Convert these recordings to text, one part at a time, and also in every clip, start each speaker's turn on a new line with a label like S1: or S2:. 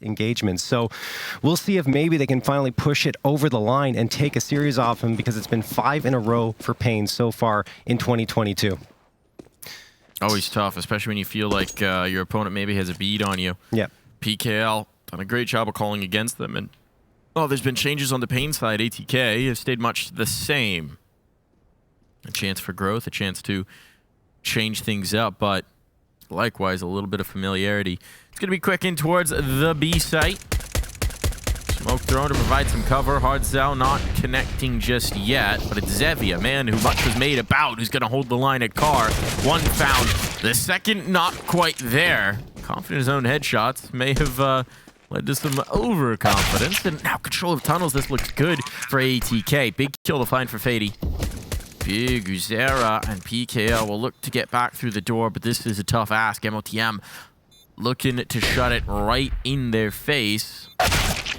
S1: engagements. So we'll see if maybe they can finally push it over the line and take a series off him, because it's been 5 in a row for paiN so far in 2022.
S2: Always tough, especially when you feel like your opponent maybe has a bead on you.
S1: Yeah.
S2: PKL done a great job of calling against them, and there's been changes on the paiN side. ATK has stayed much the same. A chance for growth, a chance to change things up, but likewise a little bit of familiarity. It's going to be quick in towards the B site. Smoke thrown to provide some cover. Hardzell not connecting just yet, but it's Zevy, a man who much was made about, who's going to hold the line at car. One found, the second not quite there. Confident in his own headshots may have led to some overconfidence. And now control of tunnels, this looks good for ATK. Big kill to find for Fadey. Big Uzera and PKL will look to get back through the door, but this is a tough ask. motm looking to shut it right in their face.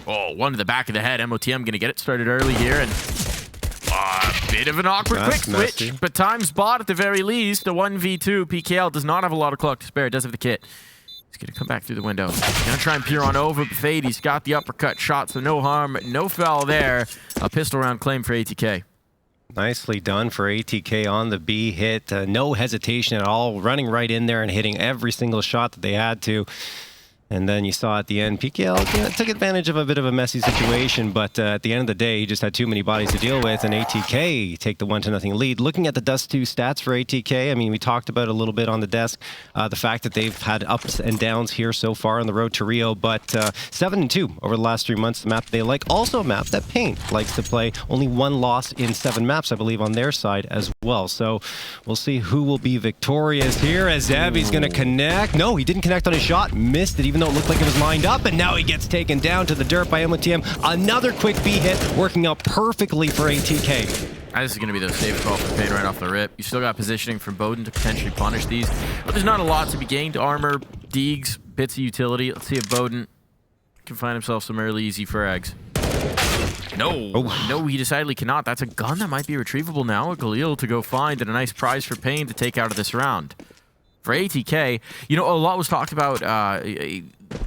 S2: Oh, one to the back of the head. motm going to get it started early here, and a bit of an awkward quick switch, but time's bought at the very least. A 1v2. PKL does not have a lot of clock to spare. Does have the kit. He's going to come back through the window. He's going to try and peer on over, but Fadey's got the uppercut shot, so no harm, no foul there. A pistol round claim for ATK.
S1: Nicely done for ATK on the B hit. No hesitation at all, running right in there and hitting every single shot that they had to. And then you saw at the end, PKL took advantage of a bit of a messy situation, but at the end of the day, he just had too many bodies to deal with, and ATK take the 1-0 lead. Looking at the Dust2 stats for ATK, I mean, we talked about it a little bit on the desk, the fact that they've had ups and downs here so far on the road to Rio, but 7-2 over the last 3 months, the map they like. Also a map that paiN likes to play. Only 1 loss in 7 maps, I believe, on their side as well. So we'll see who will be victorious here, as Zevy's going to connect. No, he didn't connect on his shot. Missed it, even though it looked like it was lined up, and now he gets taken down to the dirt by motm. Another quick B hit, working out perfectly for ATK.
S2: This is going to be the safe call for paiN right off the rip. You still got positioning from bowden to potentially punish these, but there's not a lot to be gained. Armor, deegs, bits of utility. Let's see if bowden can find himself some early easy frags. No, he decidedly cannot. That's a gun that might be retrievable now. A Galil to go find, and a nice prize for paiN to take out of this round. For ATK, you know, a lot was talked about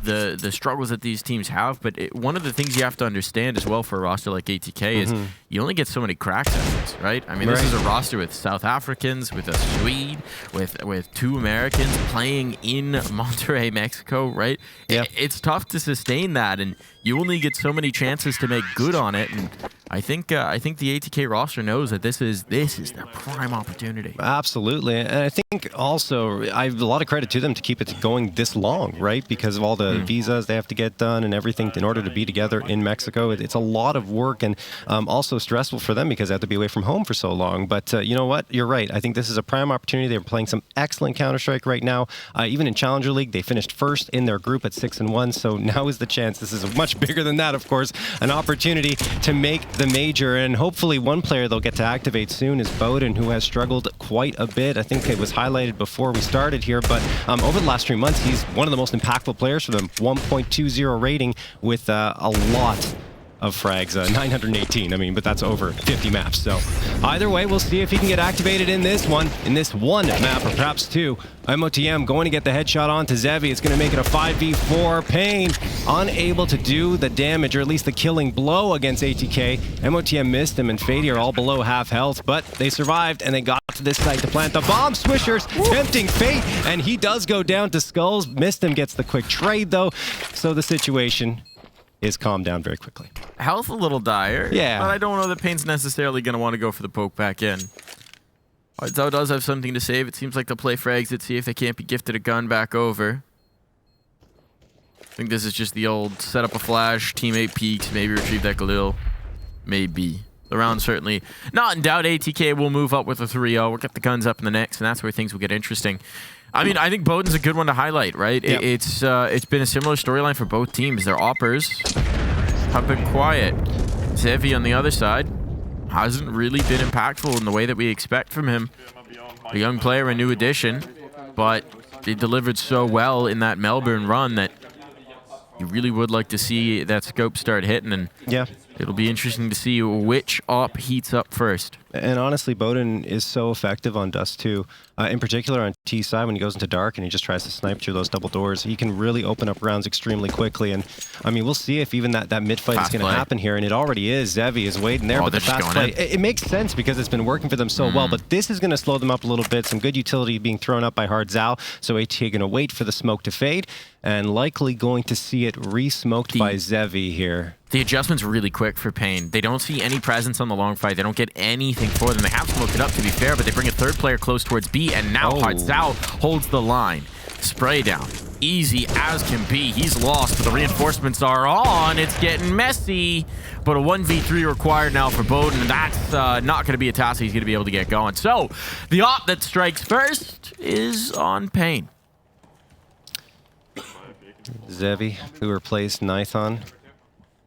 S2: the struggles that these teams have, but one of the things you have to understand as well for a roster like ATK is you only get so many crack sessions, right? I mean, this is a roster with South Africans, with a Swede, with 2 Americans playing in Monterrey, Mexico, right?
S1: Yeah.
S2: It's tough to sustain that, and you only get so many chances to make good on it. And I think the ATK roster knows that this is their prime opportunity.
S1: Absolutely, and I think also I have a lot of credit to them to keep it going this long, right? Because of all the visas they have to get done and everything in order to be together in Mexico. It's a lot of work, and also stressful for them because they have to be away from home for so long. But you know what? You're right. I think this is a prime opportunity. They're playing some excellent Counter-Strike right now. Even in Challenger League, they finished first in their group at 6-1. So now is the chance. This is much bigger than that, of course. An opportunity to make the major, and hopefully one player they'll get to activate soon is bowden, who has struggled quite a bit. I think it was highlighted before we started here, but over the last 3 months, he's one of the most impactful players for them. 1.20 rating with a lot of frags, 918, I mean, but that's over 50 maps. So either way, we'll see if he can get activated in this one map, or perhaps 2. motm going to get the headshot onto Zevy. It's going to make it a 5v4. paiN unable to do the damage, or at least the killing blow against ATK. motm missed him, and Fadey are all below half health, but they survived, and they got to this site to plant the bomb. Swishers tempting fate, and he does go down to skulls. Missed him, gets the quick trade, though. So the situation is calmed down very quickly.
S2: Health a little dire,
S1: yeah,
S2: but I don't know that paiN's necessarily going to want to go for the poke back in. Hardzell does have something to save. It seems like they'll play frags it, see if they can't be gifted a gun back over. I think this is just the old set up a flash, teammate peeks, maybe retrieve that Galil. Maybe. The round certainly not in doubt. ATK will move up with a 3-0. We'll get the guns up in the next, and that's where things will get interesting. I mean, I think bowden's a good one to highlight, right? Yep. It's been a similar storyline for both teams. Their oppers have been quiet. Zevy on the other side hasn't really been impactful in the way that we expect from him. A young player, a new addition, but they delivered so well in that Melbourne run that you really would like to see that scope start hitting. And
S1: yeah,
S2: It'll be interesting to see which op heats up first.
S1: And honestly, bowden is so effective on Dust2, in particular on T side when he goes into dark and he just tries to snipe through those double doors. He can really open up rounds extremely quickly. And I mean, we'll see if even that mid fight is going to happen here. And it already is. Zevy is waiting there, but the fast play, it makes sense because it's been working for them so well. But this is going to slow them up a little bit. Some good utility being thrown up by Hardzao. So ATK going to wait for the smoke to fade and likely going to see it re-smoked by Zevy here.
S2: The adjustment's really quick for paiN. They don't see any presence on the long fight. They don't get anything for them. They have smoked it up, to be fair, but they bring a third player close towards B, and now Hardzao holds the line. Spray down. Easy as can be. He's lost, but the reinforcements are on. It's getting messy, but a 1v3 required now for bowden, and that's not going to be a task he's going to be able to get going. So the op that strikes first is on paiN.
S1: Zevy, who replaced Nithon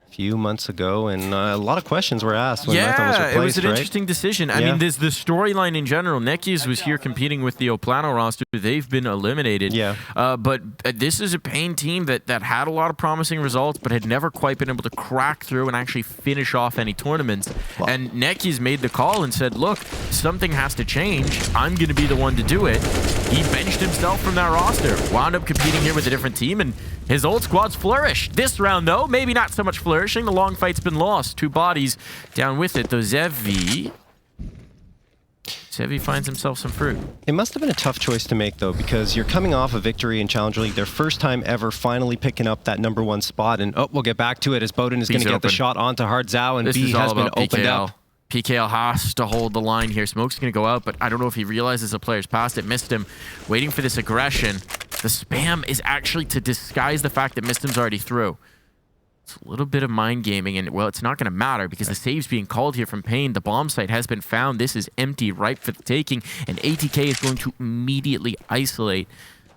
S1: few months ago, and a lot of questions were asked when Nithon was replaced,
S2: it was an interesting decision. I mean, there's the storyline in general. Nekiz was here competing with the Oplano roster. They've been eliminated. But this is a paiN team that had a lot of promising results, but had never quite been able to crack through and actually finish off any tournaments. And Nekiz made the call and said, look, something has to change. I'm going to be the one to do it. He benched himself from that roster, wound up competing here with a different team, and his old squad's flourished. This round, though, maybe not so much flourishing. The long fight's been lost. 2 bodies down with it, though. Zevy finds himself some fruit.
S1: It must have been a tough choice to make, though, because you're coming off a victory in Challenger League, their first time ever finally picking up that #1 spot, and we'll get back to it as bowden is going to get the shot onto Hardzao, and B has been opened up.
S2: PKL has to hold the line here. Smoke's going to go out, but I don't know if he realizes the player's past it. Missed him. Waiting for this aggression. The spam is actually to disguise the fact that Mistim's already through. It's a little bit of mind gaming, and, well, it's not going to matter because the save's being called here from paiN. The bomb site has been found. This is empty, ripe for the taking, and ATK is going to immediately isolate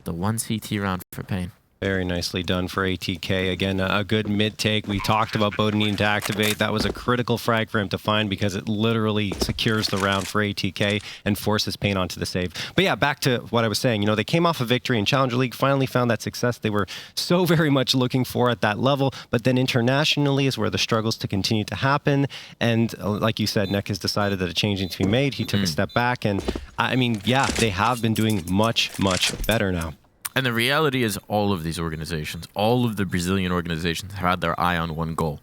S2: the 1 CT round for paiN.
S1: Very nicely done for ATK. Again, a good mid-take. We talked about bowden needing to activate. That was a critical frag for him to find because it literally secures the round for ATK and forces paiN onto the save. But yeah, back to what I was saying. You know, they came off a victory in Challenger League, finally found that success they were so very much looking for at that level. But then internationally is where the struggles to continue to happen. And like you said, Neck has decided that a change needs to be made. He took a step back. And I mean, yeah, they have been doing much, much better now.
S2: And the reality is all of these organizations, all of the Brazilian organizations have had their eye on one goal.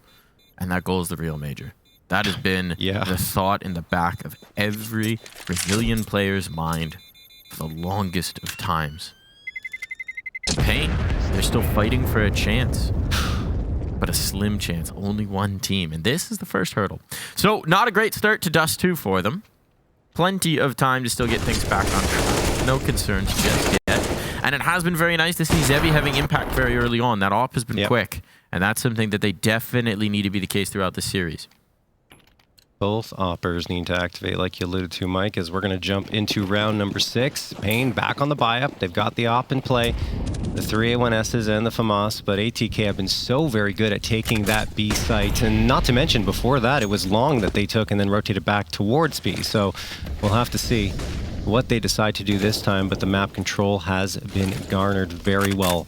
S2: And that goal is the Real Major. That has been the thought in the back of every Brazilian player's mind for the longest of times. And paiN, they're still fighting for a chance. But a slim chance. Only one team. And this is the first hurdle. So not a great start to Dust2 for them. Plenty of time to still get things back on track. No concerns just yet. And it has been very nice to see Zevy having impact very early on. That op has been quick. And that's something that they definitely need to be the case throughout the series.
S1: Both oppers need to activate, like you alluded to, Mike, as we're going to jump into round number 6. paiN back on the buy-up. They've got the op in play. The 3A1Ss and the FAMAS, but ATK have been so very good at taking that B site. And not to mention, before that, it was long that they took and then rotated back towards B. So we'll have to see what they decide to do this time, but the map control has been garnered very well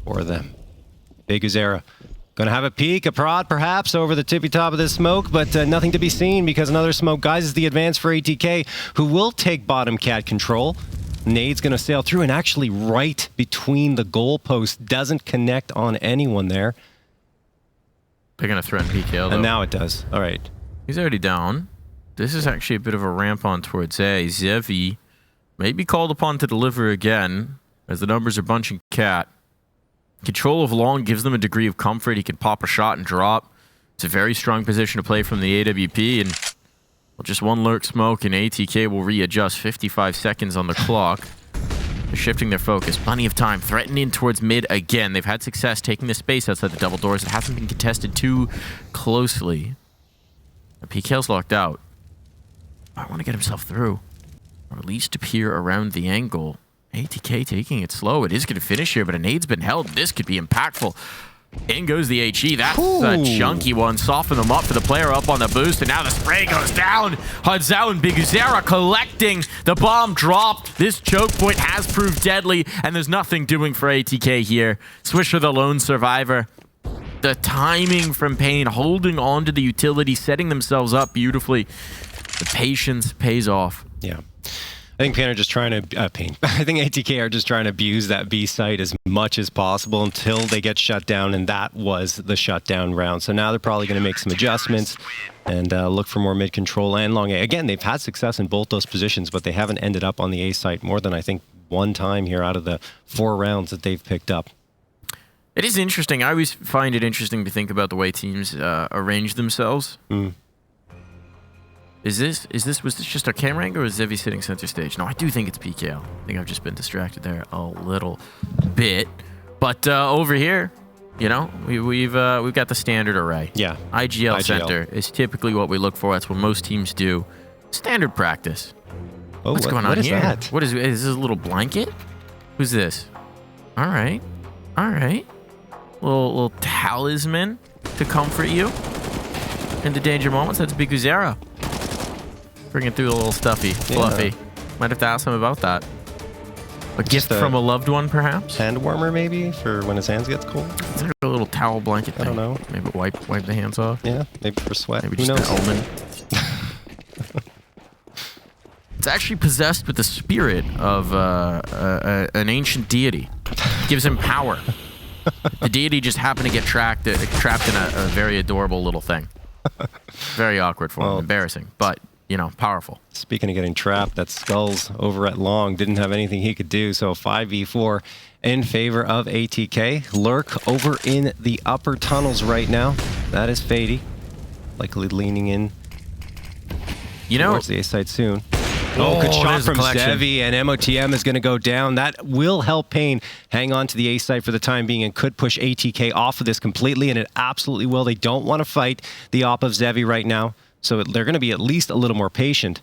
S1: for them. Big Uzera going to have a peek, a prod perhaps over the tippy top of this smoke, but nothing to be seen because another smoke guises the advance for ATK, who will take bottom cat control. Nade's going to sail through and actually right between the goalposts, doesn't connect on anyone there.
S2: They're going to threaten PKL though.
S1: And now it does. All right.
S2: He's already down. This is actually a bit of a ramp on towards A. Zevy may be called upon to deliver again as the numbers are bunching cat. Control of long gives them a degree of comfort. He can pop a shot and drop. It's a very strong position to play from the AWP, and just one lurk smoke and ATK will readjust. 55 seconds on the clock. They're shifting their focus. Plenty of time. Threatening towards mid again. They've had success taking the space outside the double doors. It hasn't been contested too closely. PKL's locked out. I want to get himself through, or at least appear around the angle. ATK taking it slow. It is going to finish here, but a nade's been held. This could be impactful. In goes the HE. That's a chunky one. Soften them up for the player up on the boost, and now the spray goes down. Hardzao and Big Uzera collecting. The bomb dropped. This choke point has proved deadly, and there's nothing doing for ATK here. Swisher the lone survivor. The timing from paiN, holding on to the utility, setting themselves up beautifully. The patience pays off.
S1: Yeah. I think paiN are just trying to I think ATK are just trying to abuse that B site as much as possible until they get shut down, and that was the shutdown round. So now they're probably going to make some adjustments and look for more mid control and long A. Again, they've had success in both those positions, but they haven't ended up on the A site more than I think one time here out of the 4 rounds that they've picked up.
S2: It is interesting. I always find it interesting to think about the way teams arrange themselves. Was this just our camera angle, or is Zevy sitting center stage? No, I do think it's PKL. I think I've just been distracted there a little bit. But over here, you know, we've got the standard array. Yeah. IGL center is typically what we look for. That's what most teams do. Standard practice. Oh, what's going on here? That? What is this? A little blanket? Who's this? All right. All right. Little talisman to comfort you in the danger moments. That's Biguzera. Bringing through a little stuffy, fluffy. Yeah. Might have to ask him about that. A gift from a loved one, perhaps?
S1: Hand warmer, maybe, for when his hands gets cold?
S2: Is there a little towel blanket thing?
S1: I don't know.
S2: Maybe wipe the hands off?
S1: Yeah, maybe for sweat.
S2: Maybe just an omen. It's actually possessed with the spirit of an ancient deity. It gives him power. The deity just happened to get trapped in a very adorable little thing. Very awkward for him. Embarrassing, but... you know, powerful. Speaking of getting trapped, that Skulls over at long didn't have anything he could do, so 5v4 in favor of ATK. Lurk over in the upper tunnels right now. That is Fadey, likely leaning in towards the A side soon. Oh, good shot from Zevy, and motm is going to go down. That will help paiN hang on to the A site for the time being and could push ATK off of this completely, and it absolutely will. They don't want to fight the op of Zevy right now. So they're going to be at least a little more patient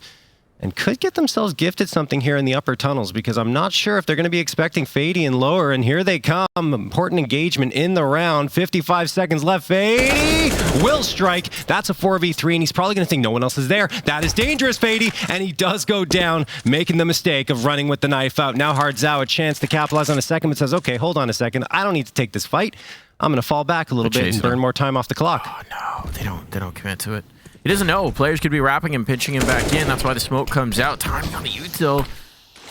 S2: and could get themselves gifted something here in the upper tunnels, because I'm not sure if they're going to be expecting Fadey and lower. And here they come. Important engagement in the round. 55 seconds left. Fadey will strike. That's a 4v3, and he's probably going to think no one else is there. That is dangerous, Fadey. And he does go down, making the mistake of running with the knife out. Now Hardzao a chance to capitalize on a second, but says, okay, hold on a second. I don't need to take this fight. I'm going to fall back a little bit and burn more time off the clock. Oh, no. They don't commit to it. He doesn't know. Players could be wrapping him, pinching him back in. That's why the smoke comes out. Timing on the util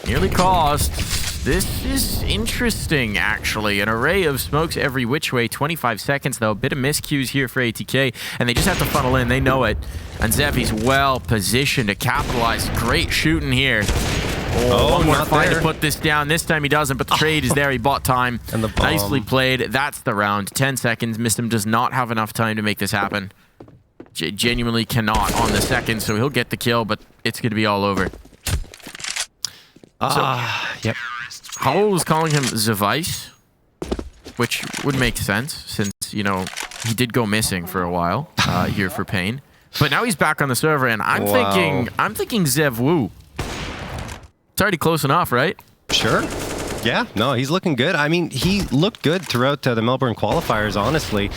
S2: nearly cost. This is interesting, actually. An array of smokes every which way. 25 seconds, though. A bit of miscues here for ATK, and they just have to funnel in. They know it. And Zevy's well positioned to capitalize. Great shooting here. One more fight to put this down. This time he doesn't, but the trade is there. He bought time. And the bomb. Nicely played. That's the round. 10 seconds. Mistim does not have enough time to make this happen. Genuinely cannot on the second, so he'll get the kill, but it's going to be all over.
S1: Yep.
S2: Howell was calling him Zevy, which would make sense since, you know, he did go missing for a while here for paiN. But now he's back on the server, and I'm thinking Zevy. It's already close enough, right?
S1: Sure. Yeah, no, he's looking good. I mean, he looked good throughout the Melbourne qualifiers, honestly.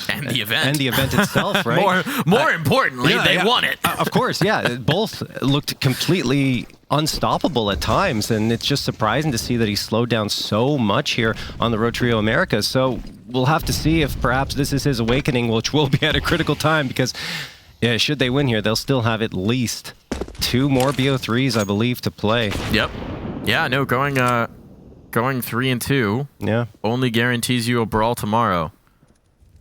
S2: And the event.
S1: And the event itself, right?
S2: More importantly, they won it.
S1: Of course, yeah. Both looked completely unstoppable at times, and it's just surprising to see that he slowed down so much here on the Road Trio Americas. So we'll have to see if perhaps this is his awakening, which will be at a critical time, because should they win here, they'll still have at least 2 more BO3s, I believe, to play.
S2: Yep. Yeah, no, going 3-2 only guarantees you a brawl tomorrow.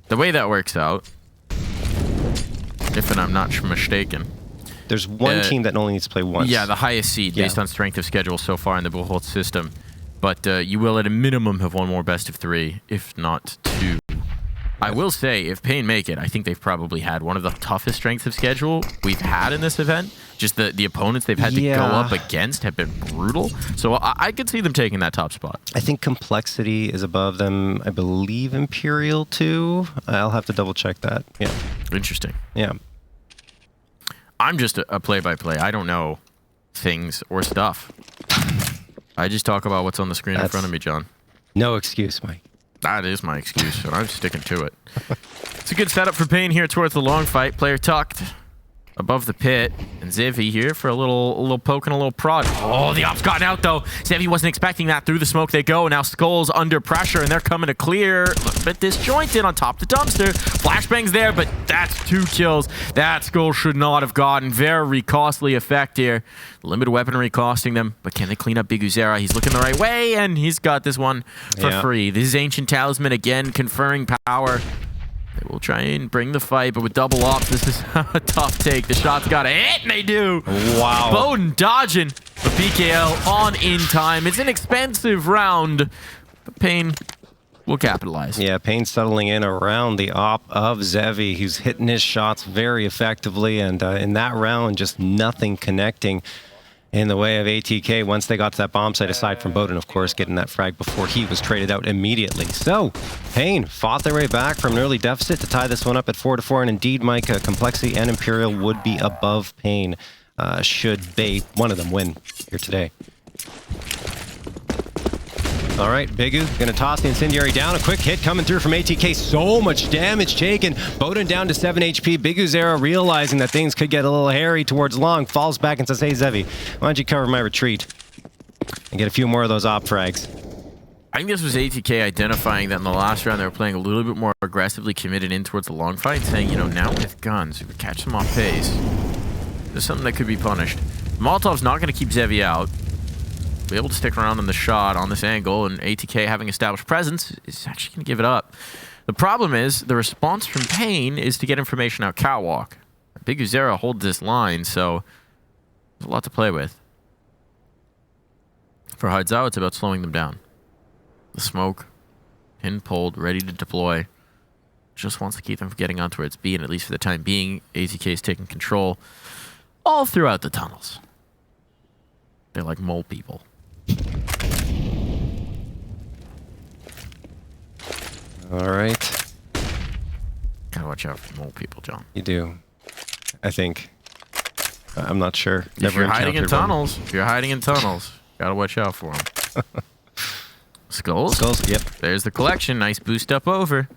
S2: The way that works out, if I'm not mistaken,
S1: there's one team that only needs to play once.
S2: Yeah, the highest seed based on strength of schedule so far in the Buchholz system. But you will at a minimum have one more best of 3, if not 2. I will say, if paiN make it, I think they've probably had one of the toughest strengths of schedule we've had in this event. Just the opponents they've had to go up against have been brutal. So I could see them taking that top spot.
S1: I think Complexity is above them. I believe Imperial too. I'll have to double check that. Yeah.
S2: Interesting.
S1: Yeah.
S2: I'm just a play-by-play. I don't know things or stuff. I just talk about what's on the screen in front of me, John.
S1: No excuse, Mike.
S2: That is my excuse, and I'm sticking to it. It's a good setup for paiN here towards the long fight. Player tucked. above the pit, and Zevy here for a little poke and a little prod. Oh, the op's gotten out though. Zevy wasn't expecting that. Through the smoke they go. Now Skull's under pressure, and they're coming to clear. A little bit disjointed on top of the dumpster. Flashbang's there, but that's 2 kills. That Skull should not have gotten. Very costly effect here. Limited weaponry costing them, but can they clean up Big Uzera? He's looking the right way, and he's got this one for free. This is Ancient Talisman again, conferring power. They will try and bring the fight, but with double ops, this is a tough take. The shot's got to hit, and they do.
S1: Wow.
S2: bowden dodging the PKL on in time. It's an expensive round, but paiN will capitalize.
S1: Yeah, paiN settling in around the op of Zevy. He's hitting his shots very effectively, and in that round, just nothing connecting in the way of ATK once they got to that bomb site, aside from bowden, of course, getting that frag before he was traded out immediately. So, paiN fought their way back from an early deficit to tie this one up at 4-4, and indeed, Mike, Complexity and Imperial would be above paiN should they, one of them, win here today. All right, Bigu gonna toss the incendiary down. A quick hit coming through from ATK. So much damage taken. bowden down to 7 HP. Big Uzera realizing that things could get a little hairy towards long, falls back and says, hey, Zevy, why don't you cover my retreat and get a few more of those op frags?
S2: I think this was ATK identifying that in the last round they were playing a little bit more aggressively committed in towards the long fight, saying, you know, now with guns, if we catch them off pace, there's something that could be punished. Molotov's not going to keep Zevy out. Be able to stick around on the shot on this angle, and ATK having established presence is actually going to give it up. The problem is the response from paiN is to get information out catwalk. Big Uzera holds this line, so there's a lot to play with. For Haidzao, it's about slowing them down. The smoke, pin pulled, ready to deploy. Just wants to keep them from getting onto its B, and at least for the time being, ATK is taking control all throughout the tunnels. They're like mole people.
S1: All right.
S2: Gotta watch out for mole people, John.
S1: You do. I think. I'm not sure.
S2: If you're hiding in tunnels, gotta watch out for them. Skulls?
S1: Skulls, yep.
S2: There's the collection. Nice boost up over.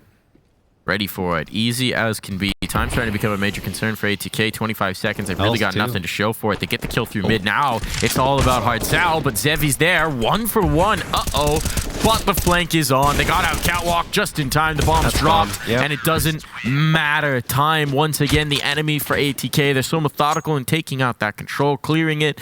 S2: Ready for it. Easy as can be. Time's starting to become a major concern for ATK. 25 seconds. They've really got nothing to show for it. They get the kill through mid. Now it's all about Haidzao, but Zevy's there. 1 for 1. Uh-oh. But the flank is on. They got out catwalk just in time. The bomb's dropped, and it doesn't matter. Time, once again, the enemy for ATK. They're so methodical in taking out that control, clearing it.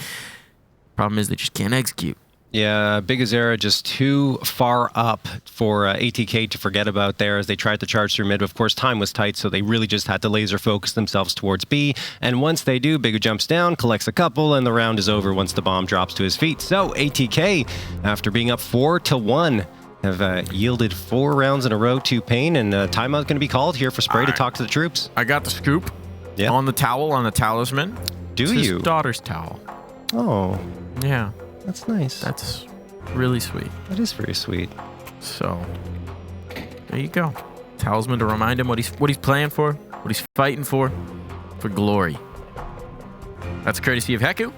S2: Problem is they just can't execute.
S1: Yeah, Big Uzera just too far up for ATK to forget about there as they tried to charge through mid. Of course, time was tight, so they really just had to laser focus themselves towards B. And once they do, Bigu jumps down, collects a couple, and the round is over once the bomb drops to his feet. So ATK, after being up 4-1, have yielded 4 rounds in a row to paiN, and timeout going to be called here for Spray to talk to the troops.
S2: I got the scoop on the towel, on the talisman.
S1: Do
S2: it's
S1: you?
S2: His daughter's towel.
S1: Oh.
S2: Yeah.
S1: That's nice.
S2: That's really sweet.
S1: That is very sweet.
S2: So, there you go. Talisman to remind him what he's playing for, what he's fighting for glory. That's courtesy of Heku.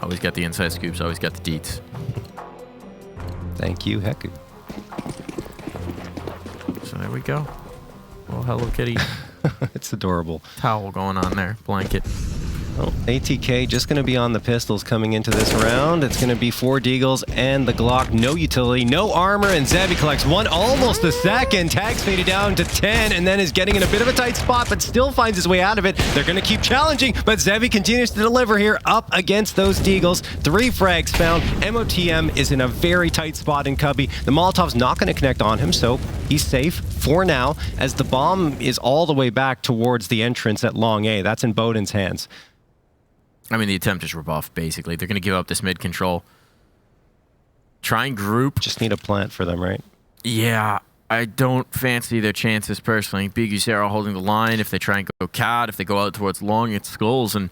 S2: Always got the inside scoops, always got the deets.
S1: Thank you, Heku.
S2: So there we go. Well, Hello Kitty.
S1: It's adorable.
S2: Towel going on there, blanket.
S1: Well, ATK just going to be on the pistols coming into this round. It's going to be 4 Deagles and the Glock. No utility, no armor, and Zevy collects 1, almost a second. Tags Fadey down to 10, and then is getting in a bit of a tight spot, but still finds his way out of it. They're going to keep challenging, but Zevy continues to deliver here up against those Deagles. 3 frags found. motm is in a very tight spot in Cubby. The Molotov's not going to connect on him, so he's safe for now, as the bomb is all the way back towards the entrance at Long A. That's in Bowden's hands.
S2: I mean, the attempt is rebuff, basically. They're going to give up this mid control. Try and group.
S1: Just need a plant for them, right?
S2: Yeah, I don't fancy their chances personally. Big Uzera holding the line. If they try and go cat, if they go out towards long, it's skulls. And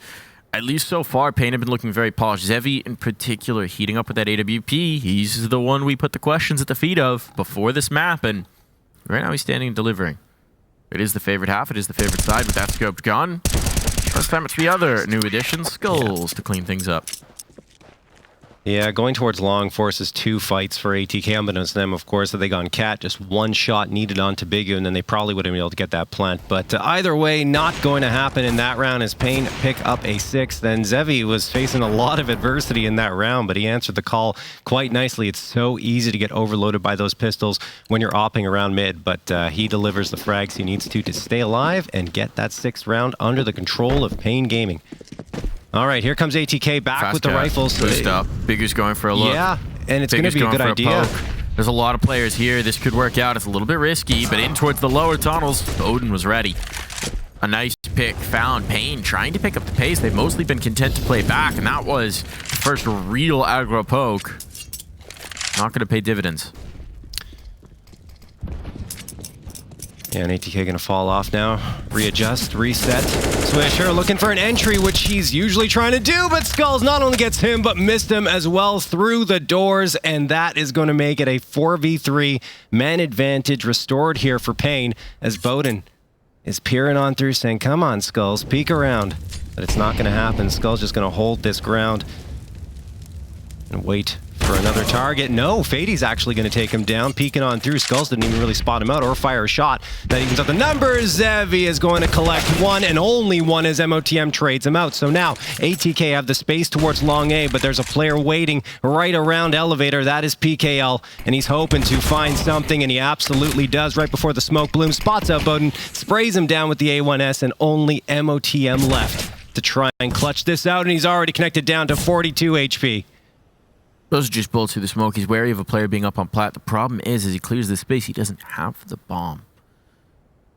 S2: at least so far, paiN have been looking very polished. Zevy, in particular, heating up with that AWP. He's the one we put the questions at the feet of before this map. And right now, he's standing and delivering. It is the favorite half. It is the favorite side with that scoped gun. This time it's the other new addition, Skulls, to clean things up.
S1: Yeah, going towards long forces 2 fights for ATK. Unbeknownst to them, of course, that they got on Cat. Just 1 shot needed on Bigu, and then they probably would have been able to get that plant. But either way, not going to happen in that round as paiN pick up a 6th. Then Zevy was facing a lot of adversity in that round, but he answered the call quite nicely. It's so easy to get overloaded by those pistols when you're opping around mid, but he delivers the frags he needs to stay alive and get that 6th round under the control of paiN Gaming. All right, here comes ATK back
S2: Fast
S1: with the rifles.
S2: Boost up. Bigu's going for a look.
S1: Yeah, and it's going to be a good idea.
S2: There's a lot of players here. This could work out. It's a little bit risky, but in towards the lower tunnels, Odin was ready. A nice pick found. paiN trying to pick up the pace. They've mostly been content to play back, and that was the first real aggro poke. Not going to pay dividends.
S1: Yeah, and ATK going to fall off now. Readjust, reset. Swisher looking for an entry, which he's usually trying to do, but Skulls not only gets him, but missed him as well through the doors, and that is going to make it a 4v3 man advantage restored here for paiN as bowden is peering on through saying, come on, Skulls, peek around. But it's not going to happen. Skulls just going to hold this ground and wait for another target. No, Fadey's actually going to take him down, peeking on through. Skulls didn't even really spot him out or fire a shot. That evens up the numbers. Zevy is going to collect 1 and only 1 as motm trades him out. So now ATK have the space towards long A, but there's a player waiting right around elevator. That is PKL, and he's hoping to find something, and he absolutely does. Right before the smoke bloom, spots out bowden, sprays him down with the A1S, and only motm left to try and clutch this out, and he's already connected down to 42 HP.
S2: Those are just bullets through the smoke. He's wary of a player being up on plat. The problem is, as he clears the space, he doesn't have the bomb.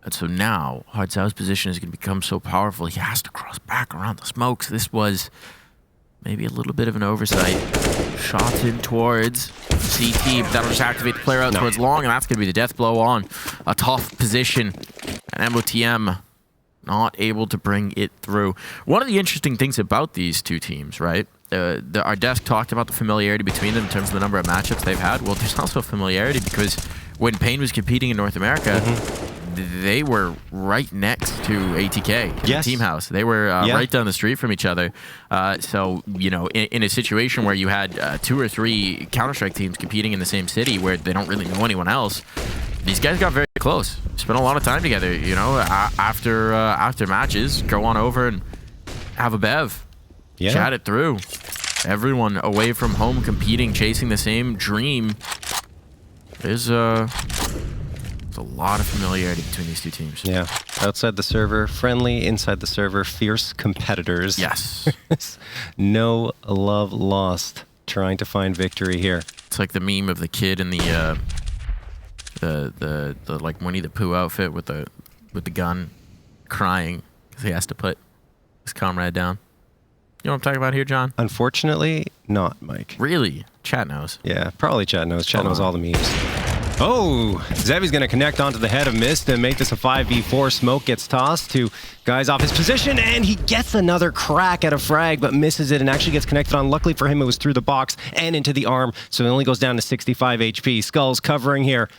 S2: And so now, Hard South's position is going to become so powerful, he has to cross back around the smokes. This was maybe a little bit of an oversight. Shots in towards CT, but that'll just activate the player out towards long, and that's going to be the death blow on a tough position. And motm not able to bring it through. One of the interesting things about these two teams, right? Our desk talked about the familiarity between them in terms of the number of matchups they've had. Well, there's also familiarity because when paiN was competing in North America, they were right next to ATK, the team house. They were right down the street from each other. So, you know, in a situation where you had 2 or 3 Counter-Strike teams competing in the same city where they don't really know anyone else, these guys got very close. Spent a lot of time together, you know, after matches, go on over and have a bev. Chat it through. Everyone away from home competing, chasing the same dream. There's a lot of familiarity between these two teams.
S1: Yeah. Outside the server, friendly. Inside the server, fierce competitors.
S2: Yes.
S1: No love lost. Trying to find victory here.
S2: It's like the meme of the kid in the like Winnie the Pooh outfit with the gun, crying because he has to put his comrade down. You know what I'm talking about here, John? Unfortunately,
S1: not, Mike.
S2: Really? Chat knows.
S1: Yeah, probably chat knows. Chat knows all the memes. Oh, Zevy's going to connect onto the head of Mist and make this a 5v4. Smoke gets tossed to guys off his position, and he gets another crack at a frag, but misses it and actually gets connected on. Luckily for him, it was through the box and into the arm, so it only goes down to 65 HP. Skulls covering here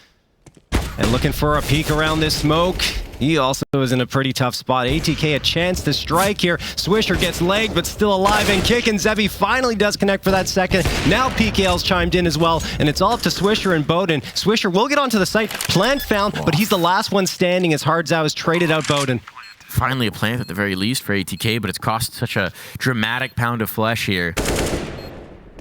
S1: and looking for a peek around this smoke. He also is in a pretty tough spot. ATK a chance to strike here. Swisher gets legged, but still alive and kicking. Zevy finally does connect for that second. Now PKL's chimed in as well, and it's all up to Swisher and bowden. Swisher will get onto the site. Plant found, but he's the last one standing as Hardzao has traded out bowden.
S2: Finally a plant at the very least for ATK, but it's cost such a dramatic pound of flesh here.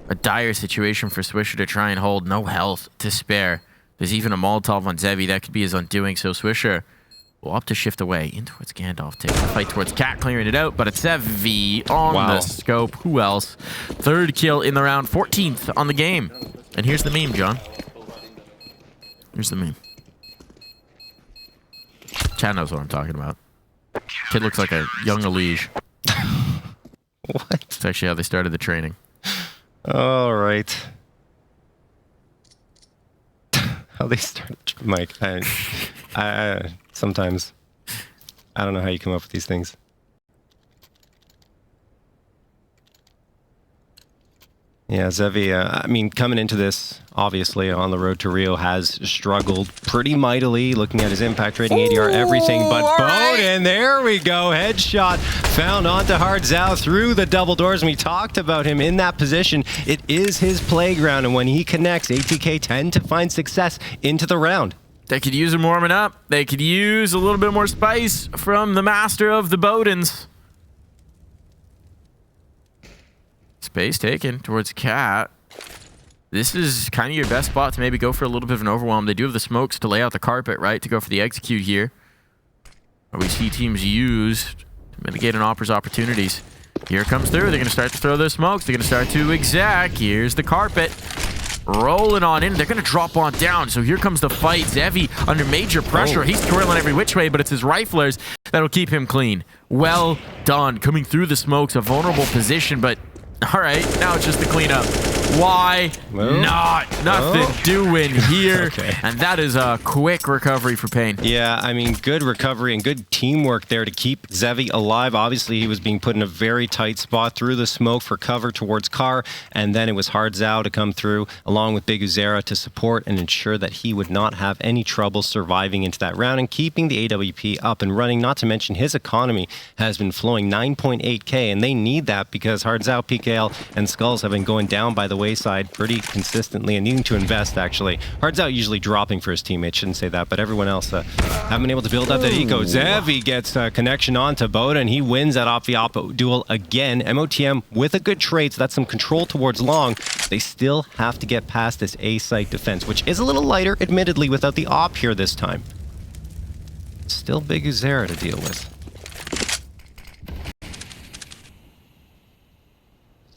S2: A dire situation for Swisher to try and hold. No health to spare. There's even a Molotov on Zevy. That could be his undoing, so Swisher will opt to shift away in towards Gandalf, taking the fight towards Cat, clearing it out, but it's Zevy on the scope. Who else? 3rd kill in the round, 14th on the game. And here's the meme, John. Here's the meme. Chad knows what I'm talking about. Kid looks like a young Elige.
S1: What?
S2: It's actually how they started the training.
S1: All right. How they started, Mike. I sometimes I don't know how you come up with these things. Yeah, Zevy, I mean, coming into this, obviously, on the road to Rio, has struggled pretty mightily, looking at his impact rating, ADR, everything. But paiN, there we go. Headshot found onto Hardzao through the double doors. And we talked about him in that position. It is his playground. And when he connects, ATK tend to find success into the round.
S2: They could use him warming up. They could use a little bit more spice from the master of the Bodens. Space taken towards Cat. This is kind of your best spot to maybe go for a little bit of an overwhelm. They do have the smokes to lay out the carpet, right, to go for the execute here. We see teams used to mitigate an opera's opportunities. Here comes through. They're going to start to throw those smokes. They're going to start to exec. Here's the carpet. Rolling on in. They're going to drop on down. So here comes the fight. Zevy under major pressure. He's twirling every which way, but it's his riflers that'll keep him clean. Well done. Coming through the smokes, a vulnerable position, but all right, now it's just the cleanup. Why not? Nothing doing here. Okay. And that is a quick recovery for paiN.
S1: Yeah, I mean, good recovery and good teamwork there to keep Zevy alive. Obviously, he was being put in a very tight spot through the smoke for cover towards Car, and then it was Hardzao to come through along with Big Uzera to support and ensure that he would not have any trouble surviving into that round and keeping the AWP up and running. Not to mention his economy has been flowing 9.8k, and they need that because Hardzao, PKL, and Skulls have been going down by the wayside pretty consistently and needing to invest, actually. Hardzao usually dropping for his teammates, shouldn't say that, but everyone else haven't been able to build up that eco. Zevy gets a connection onto Boda, and he wins that op-v-op duel again. motm with a good trade, so that's some control towards long. They still have to get past this A-site defense, which is a little lighter, admittedly, without the op here this time. Still Big Uzera to deal with.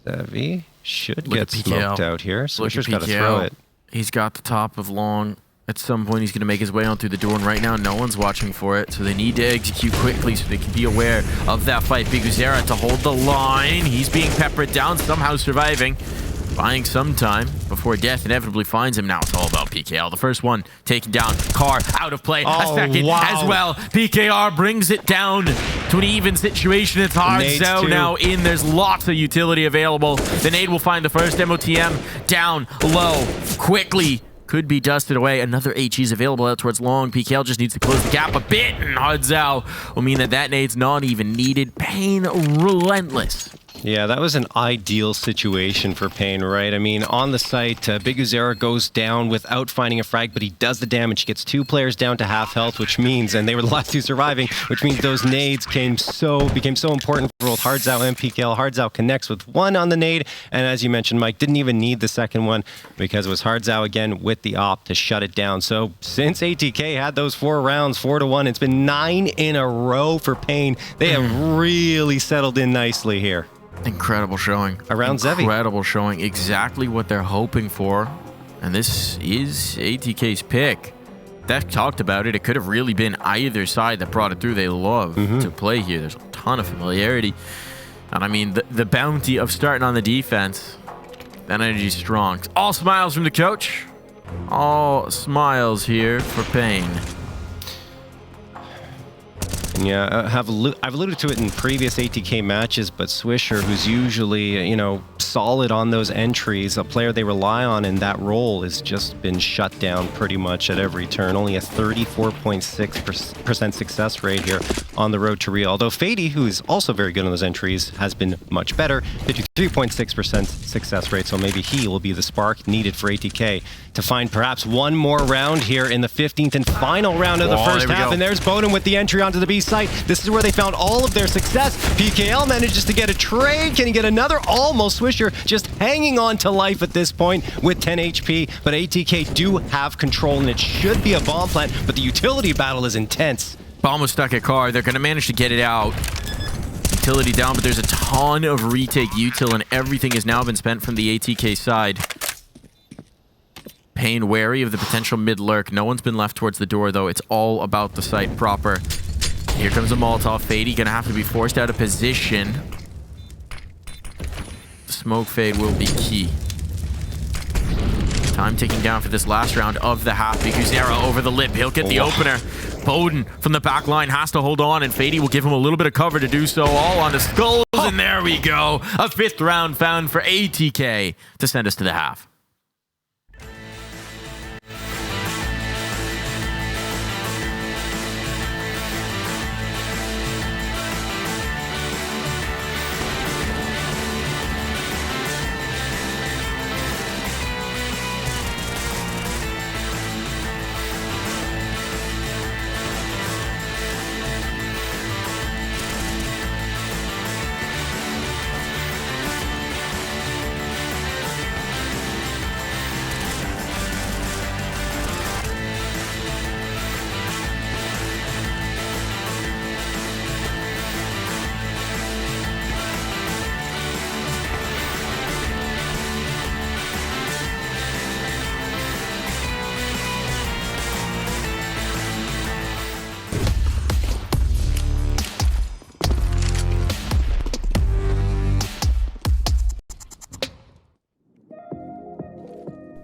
S1: Zevy should get smoked out here. Swisher's got to throw it.
S2: He's got the top of long. At some point, he's going to make his way on through the door, and right now, no one's watching for it, so they need to execute quickly so they can be aware of that fight. Big Uzera to hold the line. He's being peppered down, somehow surviving. Buying some time before death inevitably finds him. Now it's all about PKL. The first one taken down. Car out of play. A second as well. PKR brings it down to an even situation. It's Hardzao now in. There's lots of utility available. The nade will find the first. motm down low. Quickly. Could be dusted away. Another HE is available out towards long. PKL just needs to close the gap a bit. And Hardzao will mean that nade's not even needed. paiN relentless.
S1: Yeah, that was an ideal situation for paiN, right? I mean, on the site, Big Uzera goes down without finding a frag, but he does the damage. He gets 2 players down to half health, which means, and they were the last 2 surviving, which means those nades became so important for both Hardzao and PKL. Hardzao connects with 1 on the nade, and as you mentioned, Mike, didn't even need the second one because it was Hardzao again with the op to shut it down. So since ATK had those 4 rounds, 4-1, it's been 9 in a row for paiN. They have really settled in nicely here.
S2: Incredible showing.
S1: Around Zevy.
S2: Incredible showing. Exactly what they're hoping for. And this is ATK's pick. Deck talked about it. It could have really been either side that brought it through. They love to play here. There's a ton of familiarity. And I mean, the bounty of starting on the defense, that energy's strong. All smiles from the coach. All smiles here for paiN.
S1: Yeah, I've alluded to it in previous ATK matches, but Swisher, who's usually, you know, solid on those entries, a player they rely on in that role, has just been shut down pretty much at every turn. Only a 34.6% success rate here on the road to Rio. Although Fadey, who is also very good on those entries, has been much better. 53.6% success rate, so maybe he will be the spark needed for ATK to find perhaps one more round here in the 15th and final round of the first half. And there's Bowden with the entry onto the B site. This is where they found all of their success. PKL manages to get a trade. Can he get another? Almost. Swisher just hanging on to life at this point with 10 HP. But ATK do have control, and it should be a bomb plant, but the utility battle is intense.
S2: Bomb was stuck at car. They're going to manage to get it out. Utility down, but there's a ton of retake util, and everything has now been spent from the ATK side. paiN wary of the potential mid-lurk. No one's been left towards the door, though. It's all about the site proper. Here comes a Molotov. Fadey gonna have to be forced out of position. Smoke fade will be key. Time ticking down for this last round of the half. Big Uzera over the lip. He'll get the opener. bowden from the back line has to hold on, and Fadey will give him a little bit of cover to do so, all on the skulls, and there we go. A 5th round found for ATK to send us to the half.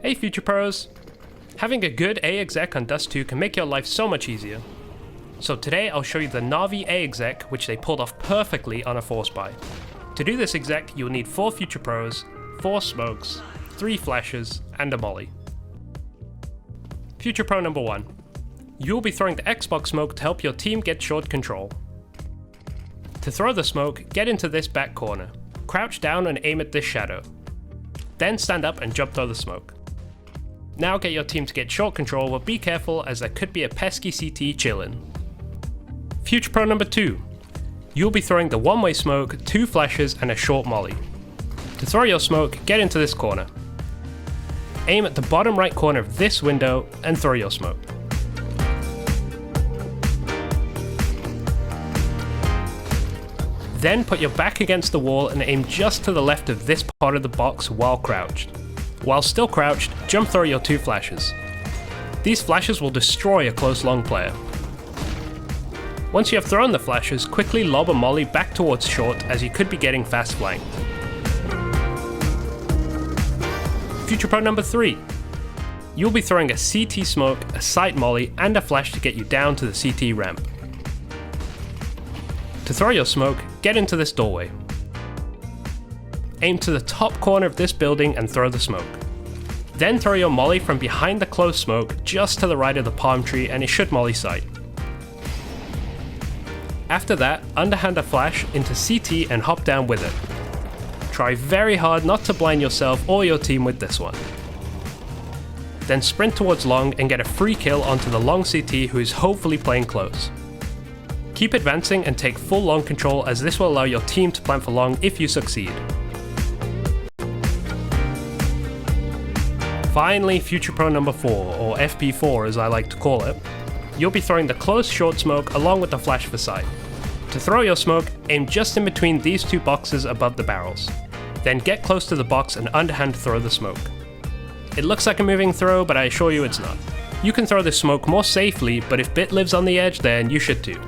S3: Hey Future Pros! Having a good A exec on Dust2 can make your life so much easier. So today I'll show you the Na'Vi A exec, which they pulled off perfectly on a force buy. To do this exec, you'll need 4 Future Pros, 4 smokes, 3 flashes, and a molly. Future Pro number 1. You'll be throwing the Xbox smoke to help your team get short control. To throw the smoke, get into this back corner. Crouch down and aim at this shadow. Then stand up and jump throw the smoke. Now get your team to get short control, but be careful as there could be a pesky CT chillin'. Future Pro number 2. You'll be throwing the one-way smoke, 2 flashes, and a short molly. To throw your smoke, get into this corner. Aim at the bottom right corner of this window and throw your smoke. Then put your back against the wall and aim just to the left of this part of the box while crouched. While still crouched, jump throw your 2 flashes. These flashes will destroy a close long player. Once you have thrown the flashes, quickly lob a molly back towards short as you could be getting fast flanked. Future Pro number 3. You'll be throwing a CT smoke, a sight molly, and a flash to get you down to the CT ramp. To throw your smoke, get into this doorway. Aim to the top corner of this building and throw the smoke. Then throw your molly from behind the closed smoke just to the right of the palm tree and it should molly sight. After that, underhand a flash into CT and hop down with it. Try very hard not to blind yourself or your team with this one. Then sprint towards long and get a free kill onto the long CT who is hopefully playing close. Keep advancing and take full long control as this will allow your team to plant for long if you succeed. Finally, Future Pro number 4, or FP4 as I like to call it. You'll be throwing the close short smoke along with the flash for sight. To throw your smoke, aim just in between these 2 boxes above the barrels. Then get close to the box and underhand throw the smoke. It looks like a moving throw, but I assure you it's not. You can throw this smoke more safely, but if Bit lives on the edge, then you should too.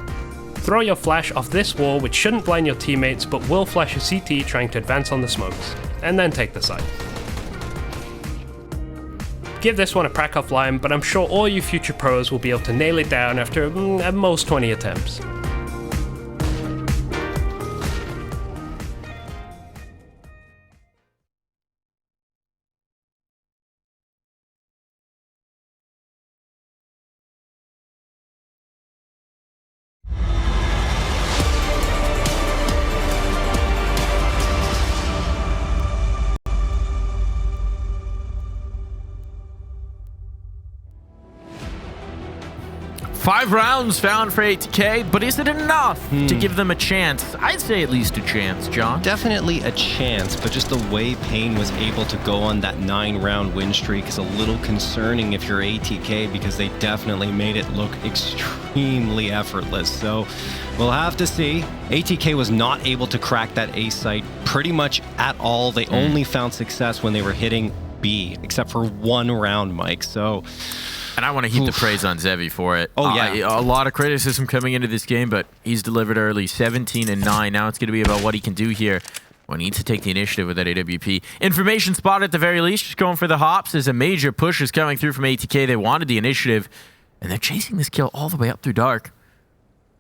S3: Throw your flash off this wall, which shouldn't blind your teammates, but will flash a CT trying to advance on the smokes, and then take the site. Give this one a crack offline, but I'm sure all you Future Pros will be able to nail it down after at most 20 attempts.
S2: Five rounds found for ATK, but is it enough to give them a chance? I'd say at least a chance, John.
S1: Definitely a chance, but just the way paiN was able to go on that 9-round win streak is a little concerning if you're ATK, because they definitely made it look extremely effortless. So we'll have to see. ATK was not able to crack that A site pretty much at all. They only found success when they were hitting B, except for 1 round, Mike. So...
S2: And I want to heap the praise on Zevy for it.
S1: Oh, yeah.
S2: A lot of criticism coming into this game, but he's delivered early. 17-9. Now it's going to be about what he can do here. Well, he needs to take the initiative with that AWP. Information spot at the very least. Just going for the hops as a major push is coming through from ATK. They wanted the initiative. And they're chasing this kill all the way up through dark.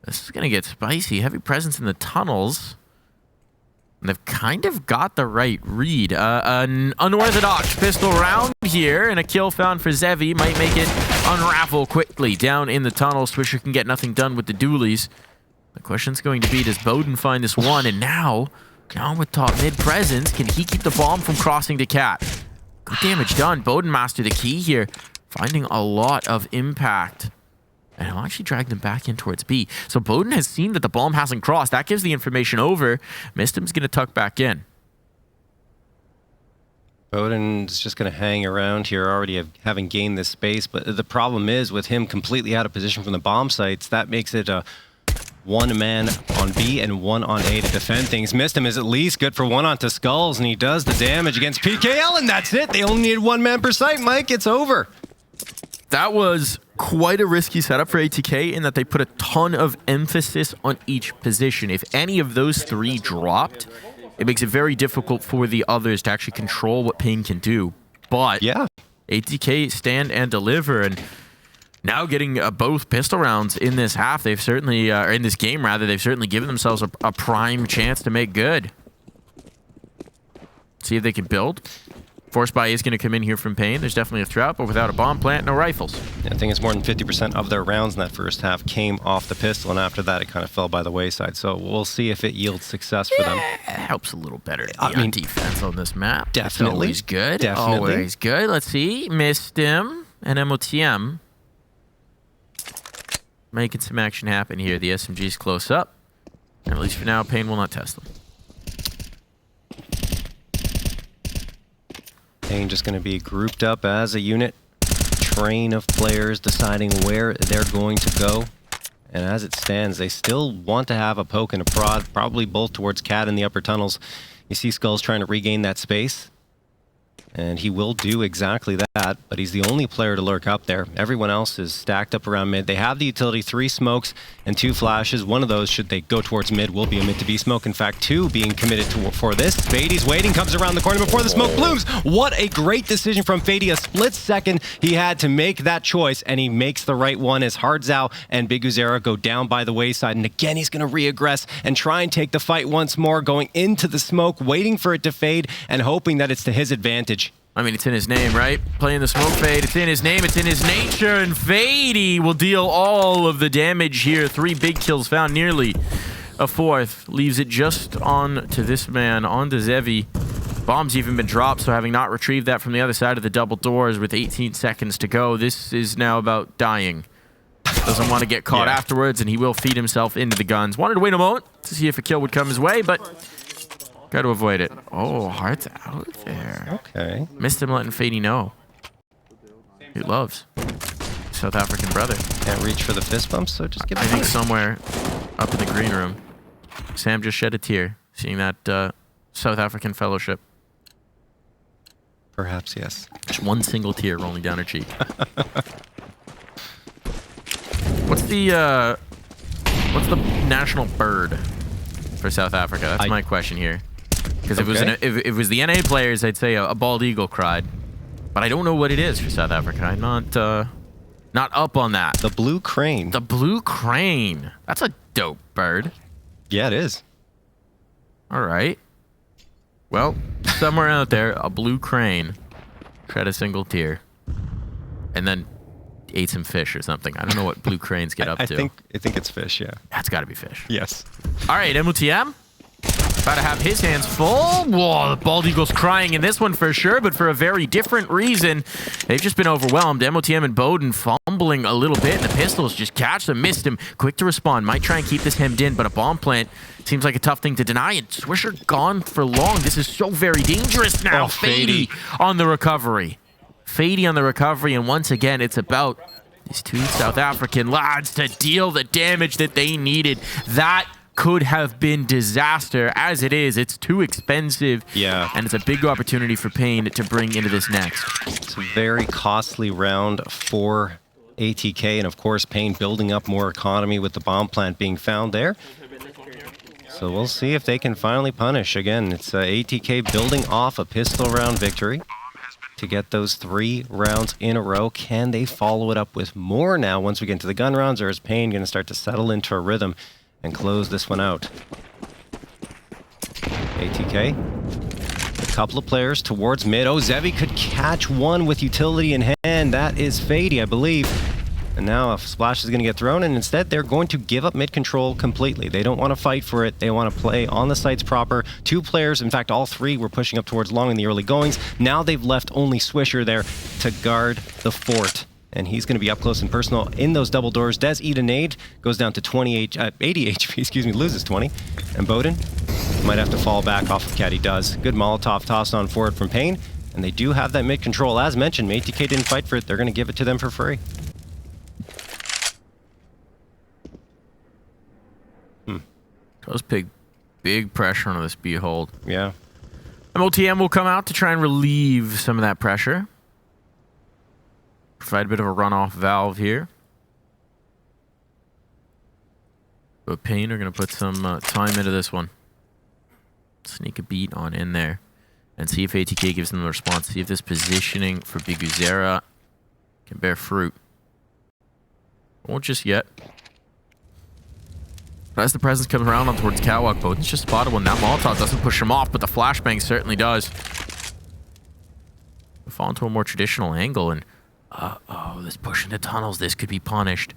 S2: This is going to get spicy. Heavy presence in the tunnels. And they've kind of got the right read. An unorthodox pistol round here, and a kill found for Zevy might make it unravel quickly. Down in the tunnel, Swisher can get nothing done with the dualies. The question's going to be, does bowden find this one? And now with top mid presence, can he keep the bomb from crossing to Cat? Good damage done. bowden master the key here, finding a lot of impact. And he'll actually drag them back in towards B. So bowden has seen that the bomb hasn't crossed. That gives the information over. motm's going to tuck back in.
S1: bowden's just going to hang around here, already having gained this space. But the problem is, with him completely out of position from the bomb sites, that makes it a one man on B and one on A to defend things. motm is at least good for one onto skulls, and he does the damage against PKL, and that's it. They only need one man per site, Mike. It's over.
S2: That was quite a risky setup for ATK in that they put a ton of emphasis on each position. If any of those three dropped, it makes it very difficult for the others to actually control what paiN can do. But
S1: yeah,
S2: ATK stand and deliver, and now getting both pistol rounds in this half, they've certainly, or in this game rather, they've certainly given themselves a prime chance to make good. See if they can build. Force buy is going to come in here from paiN. There's definitely a threat, but without a bomb plant, no rifles.
S1: I think it's more than 50% of their rounds in that first half came off the pistol, and after that, it kind of fell by the wayside. So we'll see if it yields success for them.
S2: It helps a little better to be on defense on this map.
S1: Definitely.
S2: It's always good.
S1: Definitely.
S2: Always good. Let's see. motm and motm. Making some action happen here. The SMG's close up. And at least for now, paiN will not test them.
S1: paiN just going to be grouped up as a unit. Train of players deciding where they're going to go. And as it stands, they still want to have a poke and a prod, probably both towards Cat in the upper tunnels. You see Skulls trying to regain that space. And he will do exactly that, but he's the only player to lurk up there. Everyone else is stacked up around mid. They have the utility, 3 smokes and 2 flashes. One of those, should they go towards mid, will be a mid to B smoke. In fact, 2 being committed for this. Fadey's waiting, comes around the corner before the smoke blooms. What a great decision from Fadey. A split second he had to make that choice, and he makes the right one as Hardzao and Big Uzera go down by the wayside. And again, he's going to re-aggress and try and take the fight once more, going into the smoke, waiting for it to fade and hoping that it's to his advantage.
S2: I mean, it's in his name, right? Playing the smoke fade. It's in his name. It's in his nature. And Fadey will deal all of the damage here. 3 big kills found, nearly a 4th. Leaves it just on to this man, on to Zevy. Bomb's even been dropped, so having not retrieved that from the other side of the double doors with 18 seconds to go, this is now about dying. Doesn't want to get caught afterwards, and he will feed himself into the guns. Wanted to wait a moment to see if a kill would come his way, but got to avoid it. Oh, Heart's out there.
S1: Okay.
S2: Missed him letting Fadey know. He loves South African brother.
S1: Can't reach for the fist bump, so just give it
S2: I think somewhere up in the green room, Sam just shed a tear seeing that South African fellowship.
S1: Perhaps, yes.
S2: Just one single tear rolling down her cheek. What's the national bird for South Africa? That's my question here. Because if it was the NA players, I'd say a bald eagle cried. But I don't know what it is for South Africa. I'm not up on that.
S1: The blue crane.
S2: The blue crane. That's a dope bird.
S1: Yeah, it is.
S2: All right. Well, somewhere out there, a blue crane shed a single tear. And then ate some fish or something. I don't know what blue cranes get up to.
S1: I think it's fish, yeah.
S2: That's got to be fish.
S1: Yes.
S2: All right, motm. About to have his hands full. Whoa, the bald eagle's crying in this one for sure, but for a very different reason. They've just been overwhelmed. motm and bowden fumbling a little bit, and the pistols just catch them, missed him. Quick to respond. Might try and keep this hemmed in, but a bomb plant seems like a tough thing to deny, and Swisher gone for long. This is so very dangerous now. Fadey on the recovery. Fadey on the recovery, and once again, it's about these 2 South African lads to deal the damage that they needed. That could have been disaster. As it is, it's too expensive.
S1: Yeah.
S2: And it's a big opportunity for paiN to bring into this next.
S1: It's a very costly round for ATK, and of course, paiN building up more economy with the bomb plant being found there. So we'll see if they can finally punish. Again, it's ATK building off a pistol round victory. to get those 3 rounds in a row. Can they follow it up with more now once we get into the gun rounds, or is paiN going to start to settle into a rhythm and close this one out? ATK. A couple of players towards mid. Oh, Zevy could catch one with utility in hand. That is Fadey, I believe. And now a splash is going to get thrown, and instead they're going to give up mid control completely. They don't want to fight for it. They want to play on the sites proper. 2 players, in fact, all 3 were pushing up towards long in the early goings. Now they've left only Swisher there to guard the fort. And he's going to be up close and personal in those double doors. Des eat a nade, goes down to 80 HP, excuse me, loses 20. And paiN might have to fall back off of Cat. He does. Good Molotov tossed on forward from paiN. And they do have that mid control. As mentioned, ATK didn't fight for it. They're going to give it to them for free.
S2: Those big pressure on this B hold.
S1: Yeah.
S2: motm will come out to try and relieve some of that pressure. Provide a bit of a runoff valve here. But paiN are going to put some time into this one. Sneak a beat on in there. And see if ATK gives them a response. See if this positioning for Biguzera can bear fruit. Won't just yet. But as the presence comes around on towards Catwalk, paiN's just spotted one. That Molotov doesn't push him off, but the flashbang certainly does. Fall into a more traditional angle, and oh, this push into tunnels, this could be punished.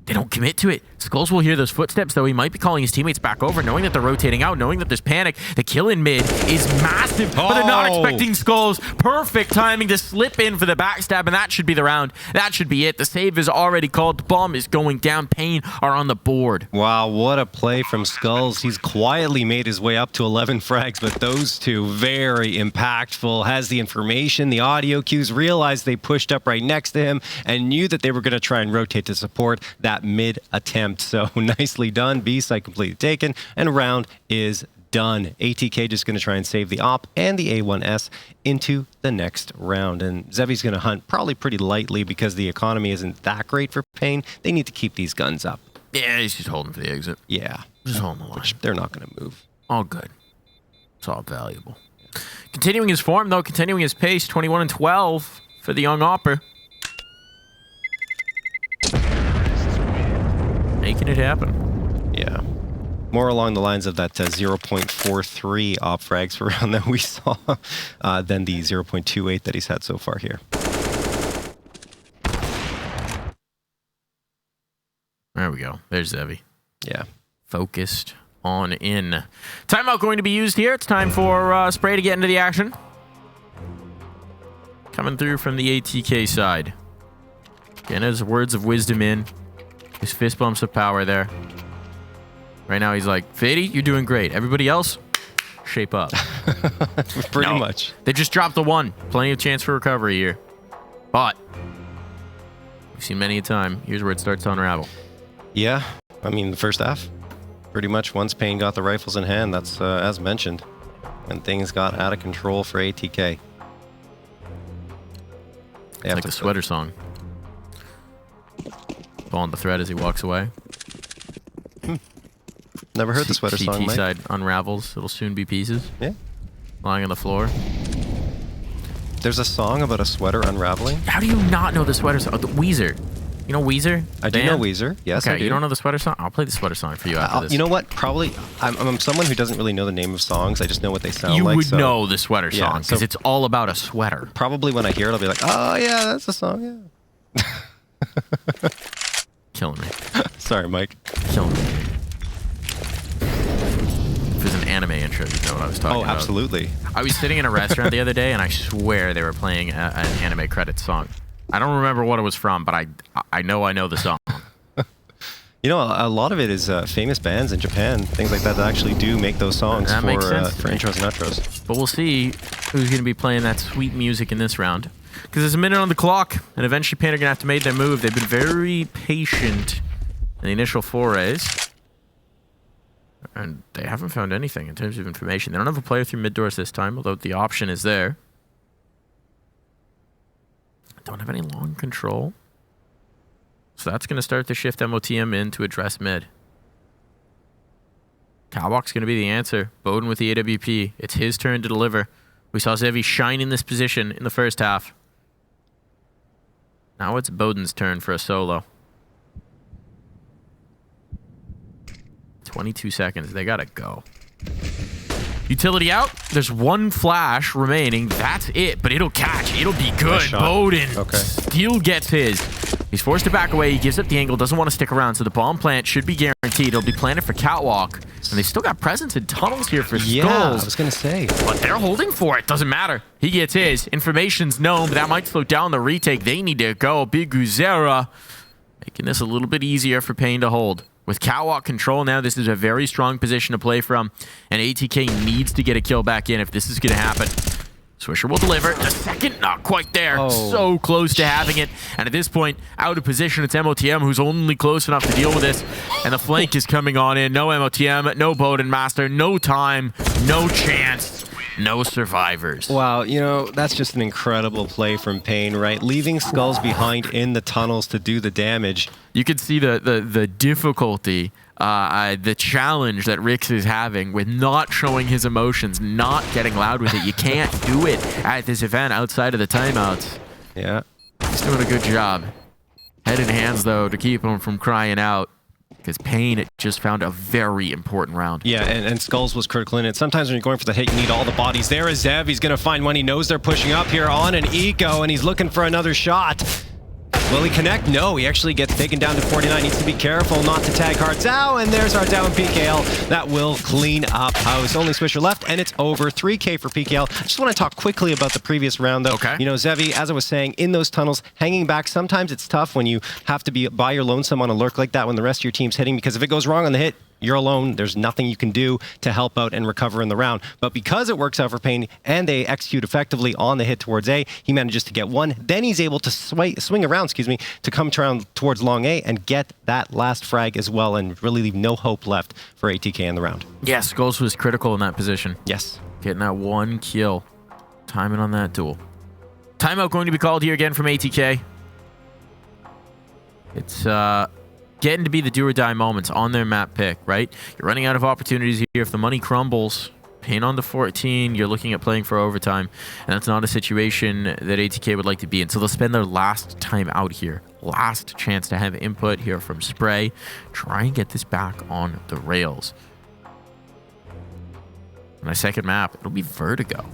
S2: They don't commit to it. Skulls will hear those footsteps, though. He might be calling his teammates back over, knowing that they're rotating out, knowing that there's panic. The kill in mid is massive, but they're not expecting Skulls. Perfect timing to slip in for the backstab, and that should be the round. That should be it. The save is already called. The bomb is going down. paiN are on the board.
S1: Wow, what a play from Skulls. He's quietly made his way up to 11 frags, but those 2 very impactful. Has the information, the audio cues, realized they pushed up right next to him, and knew that they were going to try and rotate to support that mid attempt. So nicely done. B site completely taken, and round is done. ATK just going to try and save the op and the A1S into the next round. And Zevy's going to hunt probably pretty lightly because the economy isn't that great for paiN. They need to keep these guns up.
S2: Yeah, he's just holding for the exit.
S1: Yeah.
S2: Just holding the line.
S1: Which they're not going to move.
S2: All good. It's all valuable. Continuing his form, though, continuing his pace, 21 and 12 for the young Opper. Making it happen.
S1: Yeah. More along the lines of that 0.43 op frags per round that we saw than the 0.28 that he's had so far here.
S2: There we go. There's Zevy.
S1: Yeah.
S2: Focused on in. Timeout going to be used here. It's time for Spray to get into the action. Coming through from the ATK side. Again, his words of wisdom in. His fist bumps of power there. Right now he's like, Fadey, you're doing great. Everybody else, shape up.
S1: Pretty much.
S2: They just dropped the 1. Plenty of chance for recovery here. But we've seen many a time. Here's where it starts to unravel.
S1: Yeah. I mean, the first half, pretty much once paiN got the rifles in hand, that's as mentioned, when things got out of control for ATK.
S2: It's like the sweater song. Ball on the thread as he walks away.
S1: Never heard the sweater song,
S2: CT
S1: Mike.
S2: side unravels. It'll soon be pieces.
S1: Yeah.
S2: Lying on the floor.
S1: There's a song about a sweater unraveling.
S2: How do you not know the sweater song? Oh, the Weezer. You know Weezer?
S1: I do know Weezer. Yes,
S2: okay,
S1: I do.
S2: You don't know the sweater song? I'll play the sweater song for you after this.
S1: You know what? Probably, I'm someone who doesn't really know the name of songs. I just know what they sound
S2: you
S1: like.
S2: would know the sweater
S1: Yeah,
S2: song because it's all about a sweater.
S1: Probably when I hear it, I'll be like, oh, yeah, that's the song, yeah.
S2: Killing me.
S1: Sorry, Mike.
S2: Killing me. If it was an anime intro, you'd know what I was talking about.
S1: Oh, absolutely.
S2: I was sitting in a restaurant the other day, and I swear they were playing an anime credit song. I don't remember what it was from, but I know the song.
S1: You know, a lot of it is famous bands in Japan, things like that actually do make those songs for intros and outros.
S2: But we'll see who's going to be playing that sweet music in this round. Because there's a minute on the clock, and eventually paiN are going to have to make their move. They've been very patient in the initial forays. And they haven't found anything in terms of information. They don't have a player through mid doors this time, although the option is there. Don't have any long control. So that's going to start to shift motm in to address mid. Catwalk's going to be the answer. paiN with the AWP. It's his turn to deliver. We saw Zevy shine in this position in the first half. Now it's Bowden's turn for a solo. 22 seconds. They gotta go. Utility out. There's one flash remaining. That's it, but it'll catch. It'll be good.
S1: Nice
S2: Bowden
S1: okay.
S2: still gets his. He's forced to back away. He gives up the angle. Doesn't want to stick around, so the bomb plant should be guaranteed. It'll be planted for Catwalk. And they still got presence in tunnels here for Skulls.
S1: Yeah, I was going to say.
S2: But they're holding for it. Doesn't matter. He gets his. Information's known, but that might slow down the retake. They need to go. Big Guzera making this a little bit easier for paiN to hold. With Catwalk control now, this is a very strong position to play from, and ATK needs to get a kill back in if this is going to happen. Swisher will deliver. The second, not quite there.
S1: Oh.
S2: So close to having it. And at this point, out of position, it's motm who's only close enough to deal with this. And the flank is coming on in. No motm, no Bowden Master, no time, no chance. No survivors.
S1: Wow, you know, that's just an incredible play from paiN, right? Leaving Skulls behind in the tunnels to do the damage.
S2: You can see the difficulty, the challenge that Rix is having with not showing his emotions, not getting loud with it. You can't do it at this event outside of the timeouts.
S1: Yeah.
S2: He's doing a good job. Head in hands, though, to keep him from crying out. Because paiN just found a very important round.
S1: Yeah, and Skulls was critical in it. Sometimes when you're going for the hit, you need all the bodies. There is Zev. He's going to find one. He knows they're pushing up here on an eco, and he's looking for another shot. Will he connect? No, he actually gets taken down to 49. Needs to be careful not to tag hard. And there's our down PKL. That will clean up house. Only Swisher left, and it's over. 3K for PKL. I just want to talk quickly about the previous round, though.
S2: Okay.
S1: You know, Zevy, as I was saying, in those tunnels, hanging back, sometimes it's tough when you have to be by your lonesome on a lurk like that when the rest of your team's hitting, because if it goes wrong on the hit, you're alone. There's nothing you can do to help out and recover in the round. But because it works out for paiN and they execute effectively on the hit towards A, he manages to get one. Then he's able to swing around, to come around towards long A and get that last frag as well and really leave no hope left for ATK in the round.
S2: Yeah, Skulls was critical in that position.
S1: Yes.
S2: Getting that one kill. Timing on that duel. Timeout going to be called here again from ATK. It's getting to be the do or die moments on their map pick, right? You're running out of opportunities here. If the money crumbles, paiN on to 14, you're looking at playing for overtime, and that's not a situation that ATK would like to be in. So they'll spend their last time out here. Last chance to have input here from Spray. Try and get this back on the rails. My second map, it'll be Vertigo.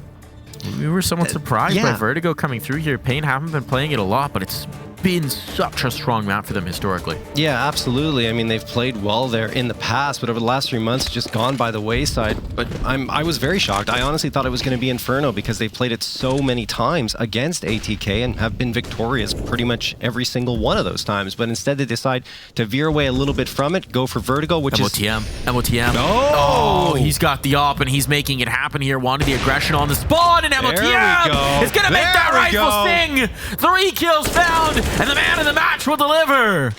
S2: We were somewhat surprised by Vertigo coming through here. paiN haven't been playing it a lot, but it's been such a strong map for them historically.
S1: Yeah, absolutely. I mean, they've played well there in the past, but over the last 3 months, just gone by the wayside. But I was very shocked. I honestly thought it was going to be Inferno because they've played it so many times against ATK and have been victorious pretty much every single one of those times. But instead, they decide to veer away a little bit from it, go for Vertigo, which
S2: motm.
S1: Oh!
S2: Oh, he's got the op, and he's making it happen here. Wanted the aggression on the spawn, and motm is going to make that rifle sing. 3 kills found. And the man of the match will deliver.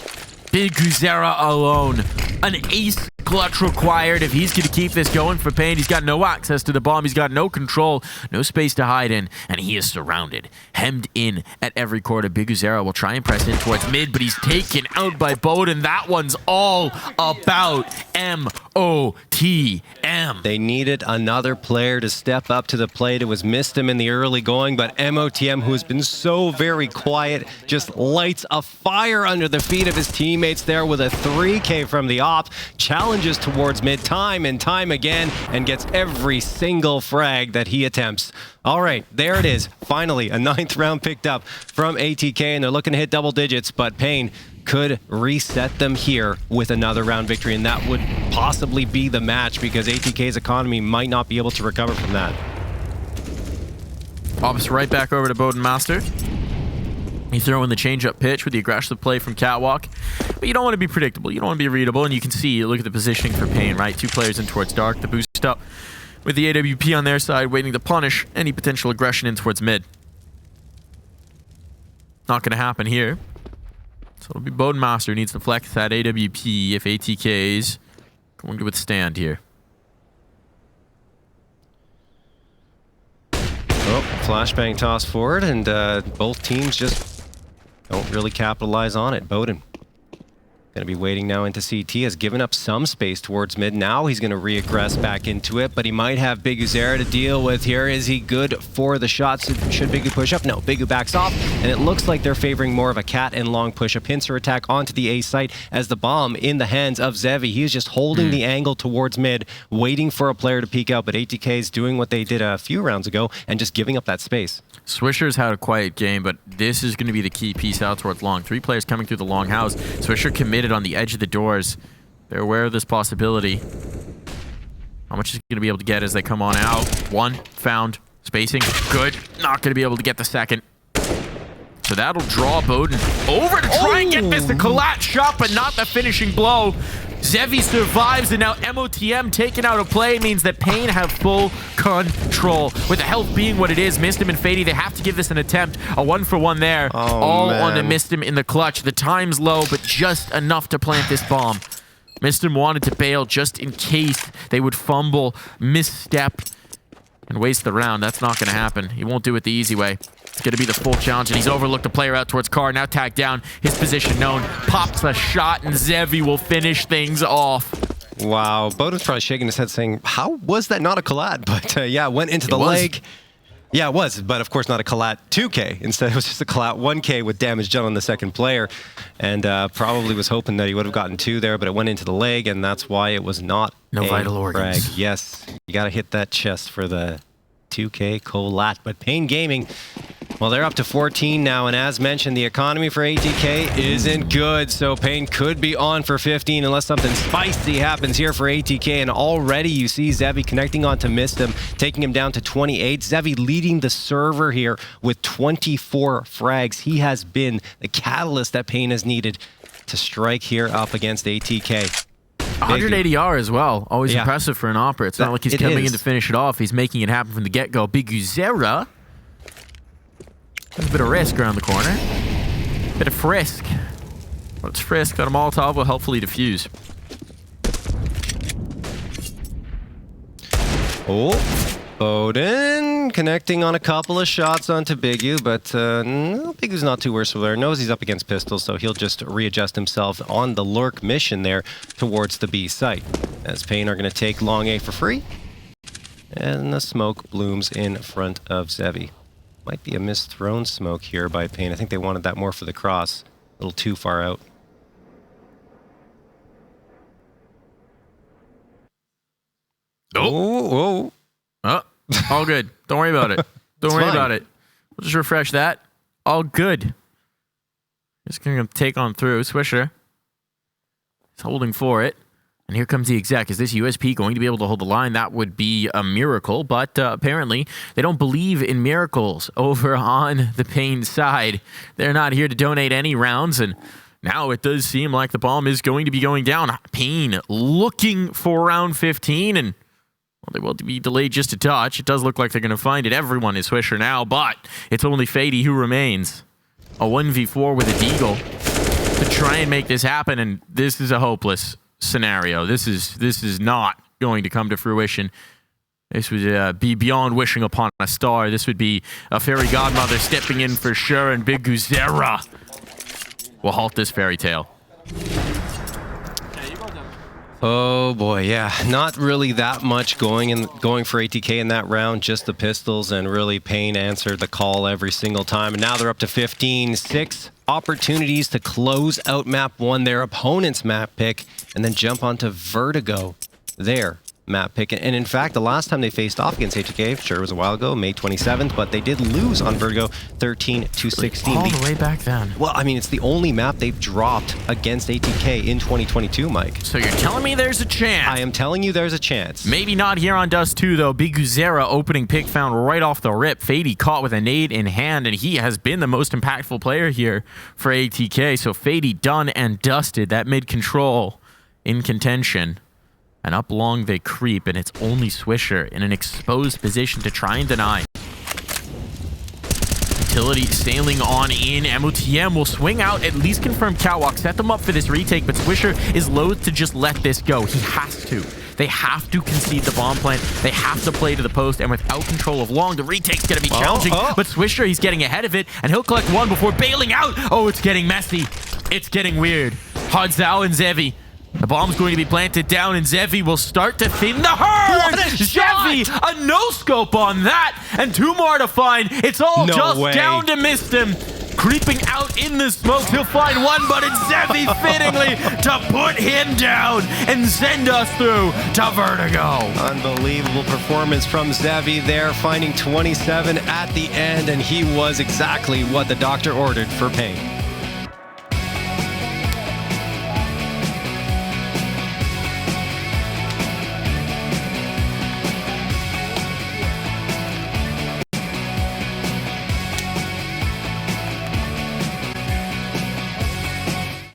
S2: Big Guzera alone. An ace clutch required if he's going to keep this going for paiN. He's got no access to the bomb. He's got no control, no space to hide in, and he is surrounded, hemmed in at every corner. Big Guzera will try and press in towards mid, but he's taken out by Bowden. That one's all about motm.
S1: They needed another player to step up to the plate. It was missed him in the early going, but motm, who has been so very quiet, just lights a fire under the feet of his teammates there with a 3K from the op. Challenges towards mid time and time again and gets every single frag that he attempts. All right, there it is. Finally, a 9th round picked up from ATK, and they're looking to hit double digits, but paiN could reset them here with another round victory, and that would possibly be the match because ATK's economy might not be able to recover from that.
S2: Pops right back over to Bowden Master. You throw in the change-up pitch with the aggressive play from Catwalk, but you don't want to be predictable. You don't want to be readable, and you can see, look at the positioning for paiN, right? 2 players in towards Dark, the boost up with the AWP on their side, waiting to punish any potential aggression in towards mid. Not going to happen here. So it'll be Bowden Master who needs to flex that AWP if ATK's going to withstand here.
S1: Oh, flashbang toss forward, and both teams just don't really capitalize on it. Bowden Going to be waiting now into CT, has given up some space towards mid. Now he's going to re-aggress back into it, but he might have Big Uzera to deal with here. Is he good for the shots? Should Bigu push up? No, Bigu backs off, and it looks like they're favoring more of a cat and long push, a pincer attack onto the A site as the bomb in the hands of Zevy. He is just holding the angle towards mid, waiting for a player to peek out, but ATK is doing what they did a few rounds ago and just giving up that space.
S2: Swisher's had a quiet game, but this is going to be the key piece out towards long. 3 players coming through the long house. Swisher committed on the edge of the doors. They're aware of this possibility. How much is he going to be able to get as they come on out? 1 found. Spacing. Good. Not going to be able to get the second. So that'll draw bowden over to try and get this. The collat shot, but not the finishing blow. Zevy survives, and now motm taken out of play means that paiN have full control. With the health being what it is, motm and Fadey, they have to give this an attempt. A 1-for-1 there. All on the motm in the clutch. The time's low, but just enough to plant this bomb. motm wanted to bail just in case they would fumble, misstep, and waste the round. That's not going to happen. He won't do it the easy way. It's going to be the full challenge, and he's overlooked the player out towards Car. Now tagged down, his position known. Pops a shot, and Zevy will finish things off.
S1: Wow, Bowden's probably shaking his head saying, how was that not a collat? But yeah, went into the leg. Yeah, it was, but of course not a collat 2K. Instead, it was just a collat 1K with damage done on the second player. And probably was hoping that he would have gotten 2 there, but it went into the leg, and that's why it was not
S2: no
S1: a
S2: vital organs.
S1: Frag. Yes, you got to hit that chest for the 2K collat. But paiN Gaming, well, they're up to 14 now, and as mentioned, the economy for ATK isn't good, so paiN could be on for 15 unless something spicy happens here for ATK, and already you see Zevy connecting onto motm, taking him down to 28. Zevy leading the server here with 24 frags. He has been the catalyst that paiN has needed to strike here up against ATK.
S2: 180 R as well. Always impressive for an Opera. It's not like he's coming in to finish it off. He's making it happen from the get-go. Big Uzera. A bit of risk around the corner. Bit of frisk. What's frisk? That a Molotov will helpfully defuse.
S1: Oh, Bowden connecting on a couple of shots onto Bigu, but no, Bigu's not too worse for there. Knows he's up against pistols, so he'll just readjust himself on the lurk mission there towards the B site. As paiN are going to take long A for free. And the smoke blooms in front of Zevy. Might be a misthrown smoke here by paiN. I think they wanted that more for the cross. A little too far out.
S2: Oh, all good. Don't worry about it. Don't worry about it. We'll just refresh that. All good. Just going to take on through. Swisher. He's holding for it. And here comes the exec. Is this USP going to be able to hold the line? That would be a miracle, but apparently they don't believe in miracles over on the paiN side. They're not here to donate any rounds, and now it does seem like the bomb is going to be going down. paiN looking for round 15, and well, they will be delayed just a touch. It does look like they're going to find it. Everyone is Swisher now, but it's only Fadey who remains. A 1v4 with a deagle to try and make this happen, and this is a hopeless scenario. This is not going to come to fruition. This would be beyond wishing upon a star. This would be a fairy godmother stepping in for sure, and Big Uzera will halt this fairy tale.
S1: Oh boy, yeah, not really that much going for ATK in that round, just the pistols, and really paiN answered the call every single time, and now they're up to 15. 6 opportunities to close out map 1, their opponent's map pick, and then jump onto Vertigo, their map pick. And in fact, the last time they faced off against ATK, sure it was a while ago, May 27th, but they did lose on Vertigo 13-16.
S2: All the way back then.
S1: Well, I mean, it's the only map they've dropped against ATK in 2022, Mike.
S2: So you're telling me there's a chance?
S1: I am telling you there's a chance.
S2: Maybe not here on Dust2, though. Big Uzera opening pick found right off the rip. Fadey caught with a nade in hand, and he has been the most impactful player here for ATK. So Fadey done and dusted. That mid-control in contention. And up long they creep, and it's only Swisher in an exposed position to try and deny. Utility sailing on in. motm will swing out, at least confirm catwalk, set them up for this retake, but Swisher is loath to just let this go. He has to. They have to concede the bomb plant. They have to play to the post, and without control of long, the retake's going to be challenging. But Swisher, he's getting ahead of it, and he'll collect one before bailing out. Oh, it's getting messy. It's getting weird. Hardzao and Zevy. The bomb's going to be planted down, and Zevy will start to thin the herd.
S1: What a
S2: Zevy, a no-scope on that, and 2 more to find. It's all
S1: No
S2: just
S1: way.
S2: down to Mistim. Creeping out in the smoke, he'll find one, but it's Zevy fittingly to put him down and send us through to Vertigo.
S1: Unbelievable performance from Zevy there, finding 27 at the end, and he was exactly what the doctor ordered for paiN.